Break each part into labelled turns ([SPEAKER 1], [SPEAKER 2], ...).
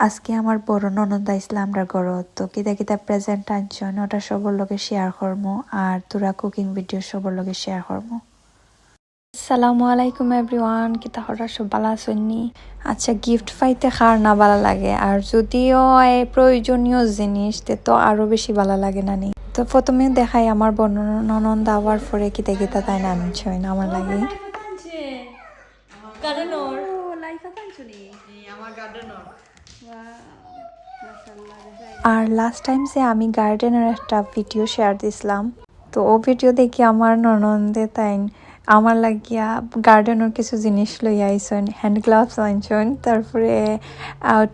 [SPEAKER 1] আজকে আমার বড় ননদ আইসলা আমরা ঘরত, তো কিতা কিতা প্রেজেন্ট আনছন ওটা সবার লগে শেয়ার করবো আর তোরা কুকিং ভিডিও সবার লগে শেয়ার করবো। আসসালামু আলাইকুম এভরিওয়ান, কিতা হরা সব ভালো আছেননি? আচ্ছা, গিফট পাইতে কার না ভালো লাগে, আর যদিও এই প্রয়োজনীয় জিনিস তো আরো বেশি ভালো লাগে না নি। তো প্রথমে দেখাই আমার বড় ননদ আবার পরে কিতা কিতা তাই না আনছন আমার লাগে। আর লাস্ট টাইম যে আমি গার্ডেনের একটা ভিডিও শেয়ার দিছিলাম, তো ও ভিডিও দেখি আমার ননন্দে তাই আমার লাগিয়া গার্ডেনের কিছু জিনিস লইয়া আইসন, হ্যান্ড গ্লাভস আনছন, তারপরে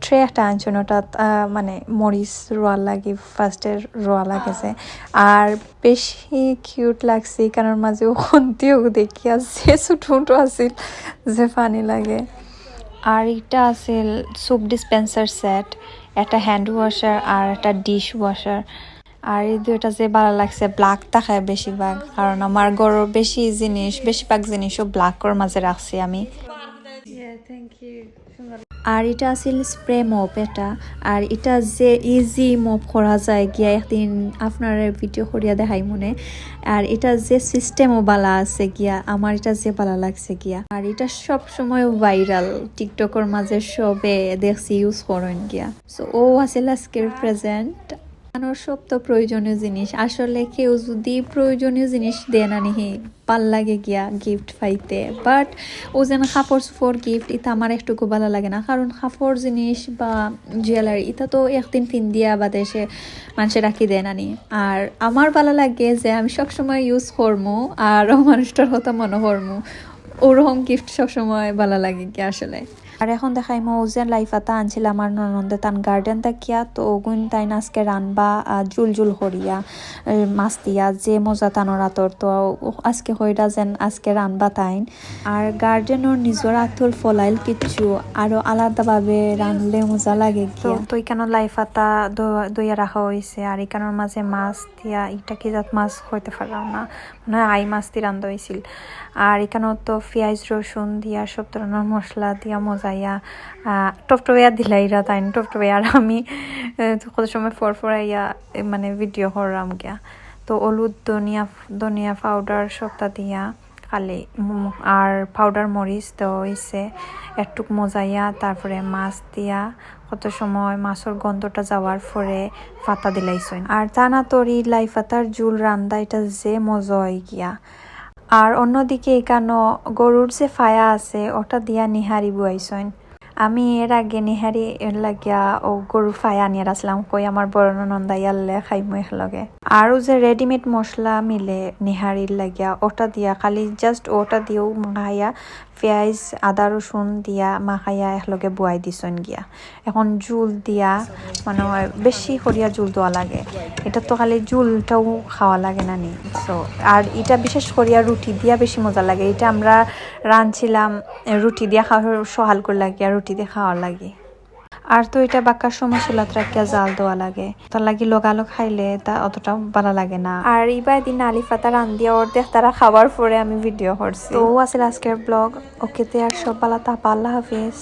[SPEAKER 1] ট্রে একটা আনছন, ওটা মানে মরিচ রোয়া লাগে, ফার্স্টে রোয়া লাগেছে। আর বেশি কিউট লাগছে কারণ মাঝে ওখানতেও দেখি আছে ছোটো আছিল যে ফানি লাগে। আর এটা আছিল সোপ ডিসপেন্সার সেট, একটা হ্যান্ড ওয়াশার আর একটা ডিশ ওয়াশার। আর এই দুইটা যে ভালো লাগছে, ব্ল্যাক দেখায় বেশিরভাগ, কারণ আমার ঘরের বেশিরভাগ জিনিসও ব্ল্যাকের মাঝে রাখছি আমি। আর এটা আছিল স্প্রে মপ এটা, আর এটা যে ইজি মপ করা যায় গিয়া একদিন আপনার ভিডিও করিয়া দেখাই মনে। আর এটা যে সিস্টেমও বালা আছে গিয়া, আমার এটা যে বালা লাগছে গিয়া। আর এটা সব সময় ভাইরাল, টিকটকের মাঝে সবে দেখছি ইউজ করেন গিয়া। সো ও আছিল আজকের প্রেজেন্ট। সব তো প্রয়োজনীয় জিনিস, আসলে কেউ যদি প্রয়োজনীয় জিনিস দেয় না নিহি ভাল লাগে গিয়া গিফট পাইতে, বাট ও যেন কাপড় চোপড় গিফট এটা আমার একটুকু ভালো লাগে না, কারণ কাপড় জিনিস বা জুয়েলারি এটা তো একদিন দিয়া বাদে সে মানুষে রাখি দেয় না নি। আর আমার ভালো লাগে যে আমি সবসময় ইউজ করবো আর মানুষটার কথা মনে করবো, ওরকম গিফট সবসময় ভালো লাগে কি আসলে। আর এখন দেখাই মৌজেন লাইফাতা আনছিল আমার ননন্দে তান গার্ডেন দেখিয়া, তো ওগুন তাই আজকে রানবা জুল করিয়া মাছ দিয়া যে মজা তানোর আতর, তো আজকে হইরা যেন আজকে রানবা তাইন। আর গার্ডেনের নিজের আতর ফলাইল কিছু আরো আলাদাভাবে রানলে মজা লাগে গিয়া। তো এখানে লাইফাতা দইয়া রাখা হয়েছে, আর এখানের মাঝে মাছ দিয়া, এটা কি জাত মাছ হইতে পারলাম না, মানে আই মাছ দিয়ে রান্ধা হয়েছিল। আর এখানেও তো পেঁয়াজ রসুন দিয়া সব ধরনের মশলা দিয়া মজাইয়া টপটপাইয়া দিলাইরা তাই টপটপাইয়া, আর আমি কত সময় ফরফরাইয়া মানে ভিডিও করলাম গিয়া। তো হলুদ ধনিয়া পাউডার সবটা দিয়া খালি, আর পাউডার মরিচ দেওয়া হয়েছে একটুক মজাইয়া, তারপরে মাছ দিয়া কত সময় মাছের গন্ধটা যাওয়ার পরে পাতা দিলাইছেন। আর টানা তরি লাই পাতার জুল রান্দা এটা যে মজা হয় গিয়া। আর অন্যদিকে এখানো গরুর যে ফায়া আছে ওটা দিয়া নিহারি বুয়াইছেন। আমি এর আগে নিহারি লাগিয়া ও গরুর ফায়া আনিয়ে আসলাম, কই আমার বড় নন্দা ইয়ালে খাইমু একলগে। আরও যে রেডিমেড মশলা মিলে নিহারির লাগিয়া ওটা দিয়া খালি জাস্ট ওটা দিয়েও মাখাইয়া পেঁয়াজ আদা রসুন দিয়া মাখাইয়া একলগে বুয়াই দিছেন গিয়া। এখন জুল দিয়া মানে বেশি করিয়া জুল দেওয়া লাগে, এটা তো খালি জুলটাও খাওয়া লাগে না নি। সো আর এটা বিশেষ করিয়া রুটি দিয়া বেশি মজা লাগে, এটা আমরা রাঁধছিলাম রুটি দিয়া খাওয়া সহাল করে লাগিয়া রুটি দিয়ে খাওয়া লাগে। আর তো এটা বাক্কার সময় চুলাত রাখিয়া জাল দেওয়া লাগে, তার লাগি লগালগ খাইলে তা অতটা ভালো লাগে না। আর এইবার দিন আলি পাতা রান্ধিয়া অর্ধেক তারা খাবার পরে আমি ভিডিও করছি। তো ও আছিল আজকের ব্লগ। ওকে তে আর সব ভালো থাকবা, আল্লাহ হাফিজ।